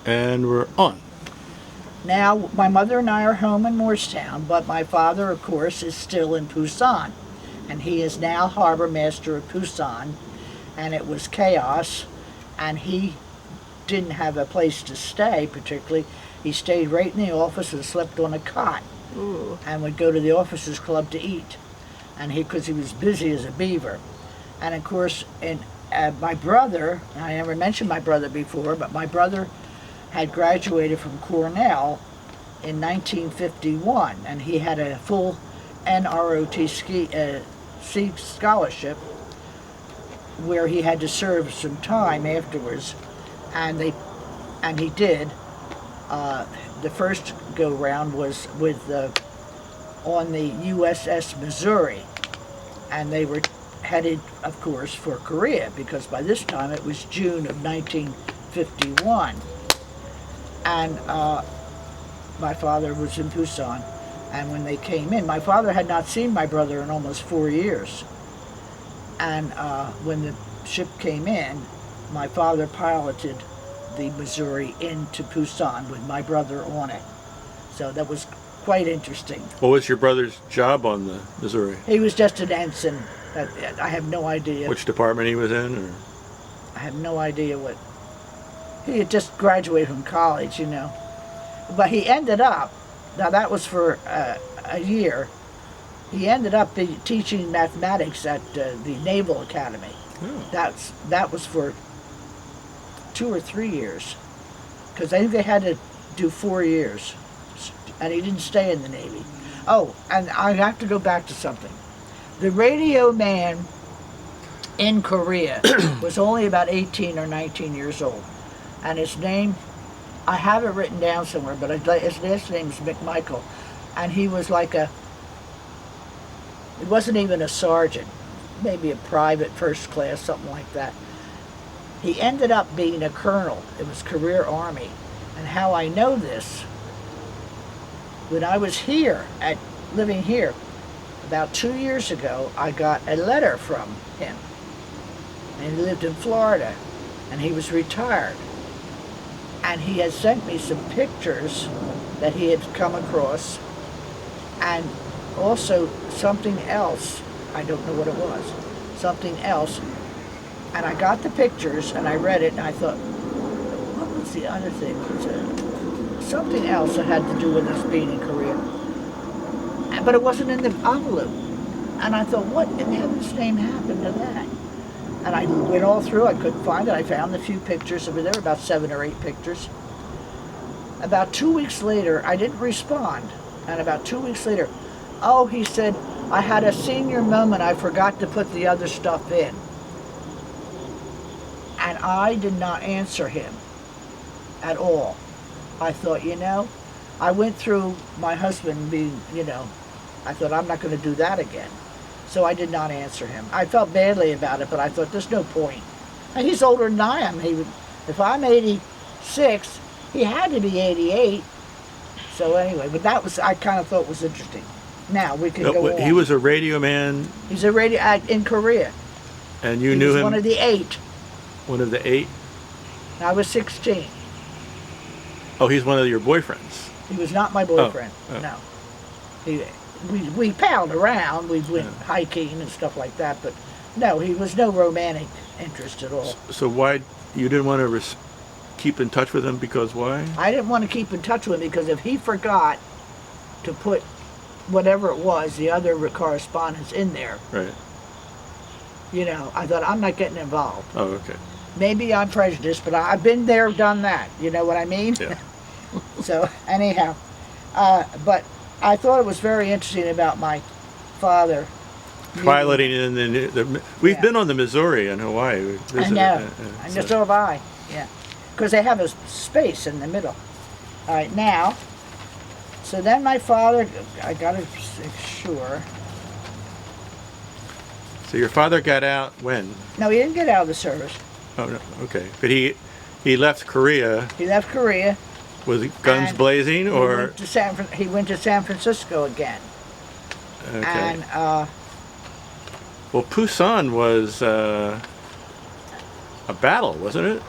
And we're on. Now, my mother and I are home in Morristown, but my father, of course, is still in Pusan. And he is now harbor master of Pusan. And it was chaos. And he didn't have a place to stay, particularly. He stayed right in the office and slept on a cot. Ooh. And would go to the officers club to eat. And because he was busy as a beaver. And of course, my brother, I never mentioned my brother before, but my brother had graduated from Cornell in 1951, and he had a full NROTC scholarship where he had to serve some time afterwards, and he did. The first go round was on the USS Missouri, and they were headed, of course, for Korea, because by this time it was June of 1951. And my father was in Pusan. And when they came in, my father had not seen my brother in almost 4 years. And when the ship came in, my father piloted the Missouri into Pusan with my brother on it. So that was quite interesting. What was your brother's job on the Missouri? He was just an ensign. I have no idea. Which department he was in? Or? I have no idea what. He had just graduated from college, you know. But he ended up, now that was for a year, he ended up teaching mathematics at the Naval Academy. Oh. That was for 2 or 3 years. Because I think they had to do 4 years. And he didn't stay in the Navy. Oh, and I have to go back to something. The radio man in Korea was only about 18 or 19 years old. And his name, I have it written down somewhere, but his last name is McMichael. And he was like he wasn't even a sergeant, maybe a private first class, something like that. He ended up being a colonel. It was career Army. And how I know this, when I was living here, about 2 years ago, I got a letter from him. And he lived in Florida, and he was retired. And he had sent me some pictures that he had come across, and also something else. I don't know what it was. Something else. And I got the pictures, and I read it, and I thought, what was the other thing? It was something else that had to do with us being in Korea. But it wasn't in the envelope. And I thought, what in heaven's name happened to that? And I went all through, I couldn't find it. I found a few pictures. There were about 7 or 8 pictures. About 2 weeks later, I didn't respond. And about 2 weeks later, he said, I had a senior moment, I forgot to put the other stuff in. And I did not answer him at all. I thought, I went through my husband being, I thought, I'm not going to do that again. So I did not answer him. I felt badly about it, but I thought, there's no point. And he's older than I am. If I'm 86, he had to be 88. So anyway, but I kind of thought was interesting. Now we can go on. He was a radio man. He's a radio in Korea. And you knew him? One of the 8. One of the 8? I was 16. Oh, he's one of your boyfriends. He was not my boyfriend. Oh. No. We palled around. We went hiking and stuff like that. But no, he was no romantic interest at all. So why you didn't want to keep in touch with him? Because why? I didn't want to keep in touch with him because if he forgot to put whatever it was, the other correspondence in there. Right. I thought, I'm not getting involved. Oh, okay. Maybe I'm prejudiced, but I've been there, done that. You know what I mean? Yeah. So, anyhow. But I thought it was very interesting about my father. Piloting in we've been on the Missouri in Hawaii. We visited, I know. And so have I. Yeah. Because they have a space in the middle. All right, now. So then my father, I got to make sure. So your father got out when? No, he didn't get out of the service. Oh, no. Okay. But he left Korea. He left Korea. With guns blazing, or? He went to San Francisco again. Okay. And, well, Pusan was a battle, wasn't it?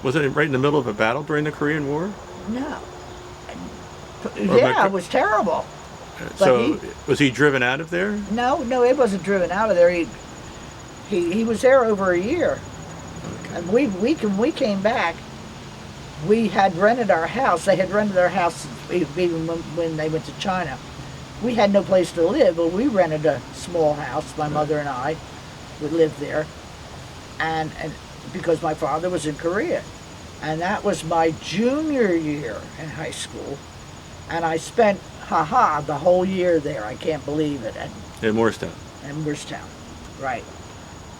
Was it right in the middle of a battle during the Korean War? No. Or Yeah, it was terrible. So was he driven out of there? No, he wasn't driven out of there. He was there over a year. And we came back. We had rented our house. They had rented our house even when they went to China. We had no place to live, but we rented a small house. My mother and I would live there, and because my father was in Korea, and that was my junior year in high school, and I spent the whole year there. I can't believe it. And In Morristown. in Morristown, right.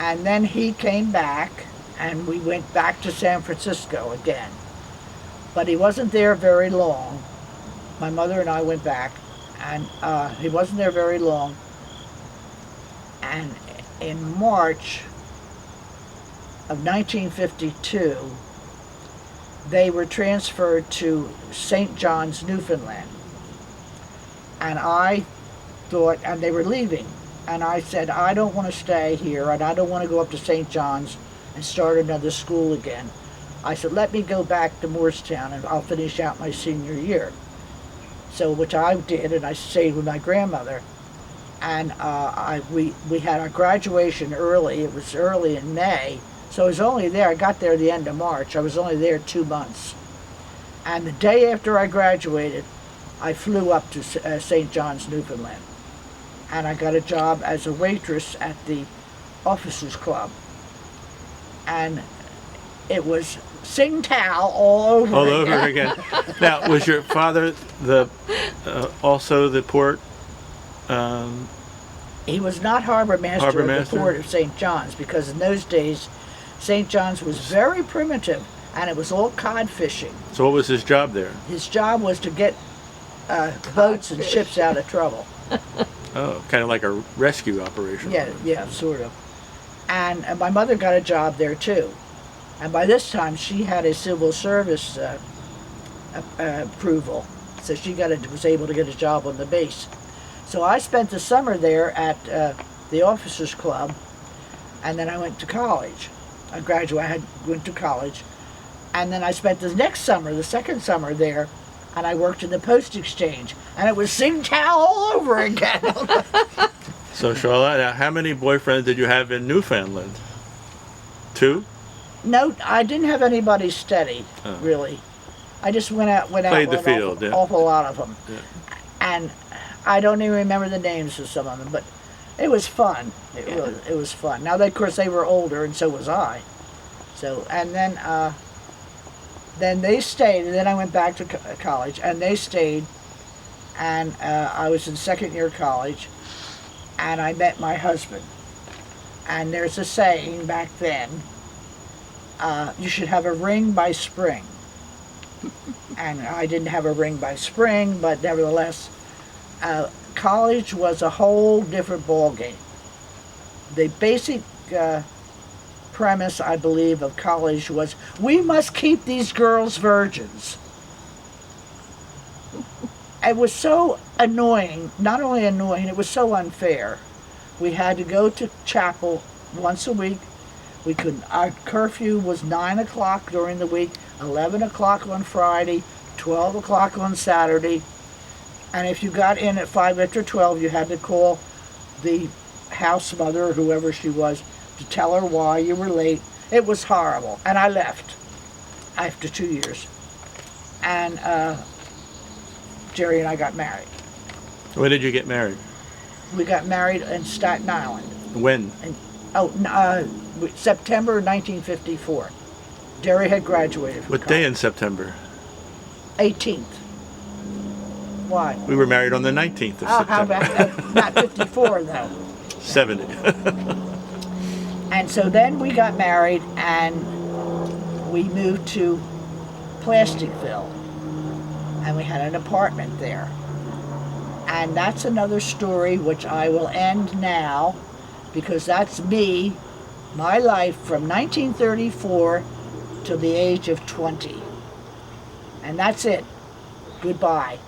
And then he came back, and we went back to San Francisco again. But he wasn't there very long. My mother and I went back, and he wasn't there very long. And in March of 1952, they were transferred to St. John's, Newfoundland. And I thought, and they were leaving, and I said, I don't want to stay here, and I don't want to go up to St. John's and start another school again. I said, let me go back to Morristown and I'll finish out my senior year. So, which I did, and I stayed with my grandmother. And we had our graduation early. It was early in May. So I was only there, I got there the end of March. I was only there 2 months. And the day after I graduated, I flew up to St. John's, Newfoundland. And I got a job as a waitress at the Officers Club. And it was Sing Tao all over again. Now, was your father also the port? He was not harbor master Harbor of master? the port of St. John's, because in those days, St. John's was very primitive, and it was all cod fishing. So what was his job there? His job was to get boats and ships out of trouble. Oh, kind of like a rescue operation. Yeah, sort of. And my mother got a job there too. And by this time, she had a civil service approval, so she was able to get a job on the base. So I spent the summer there at the Officers Club, and then I went to college. I went to college, and then I spent the next summer, the second summer there, and I worked in the post exchange, and it was Sing Tao all over again. So Charlotte, now how many boyfriends did you have in Newfoundland? 2? No, I didn't have anybody steady, really. I just went out Played the with field, an yeah. awful lot of them. Yeah. And I don't even remember the names of some of them, but it was fun. It was fun. Now, of course, they were older, and so was I. So, and then they stayed, and then I went back to college, and they stayed, and I was in second year college, and I met my husband. And there's a saying back then, you should have a ring by spring. And I didn't have a ring by spring, but nevertheless, college was a whole different ballgame. The basic premise, I believe, of college was, we must keep these girls virgins. It was so annoying, not only annoying, it was so unfair. We had to go to chapel once a week. Our curfew was 9 o'clock during the week, 11 o'clock on Friday, 12 o'clock on Saturday. And if you got in at 5 after 12, you had to call the house mother, or whoever she was, to tell her why you were late. It was horrible. And I left after 2 years. And Jerry and I got married. When did you get married? We got married in Staten Island. When? September 1954. Jerry had graduated from What day in September? 18th. Why? We were married on the 19th of How September. about not 54 though? 70. And so then we got married, and we moved to Plasticville, and we had an apartment there. And that's another story which I will end now, because that's me, my life from 1934 to the age of 20. And that's it. Goodbye.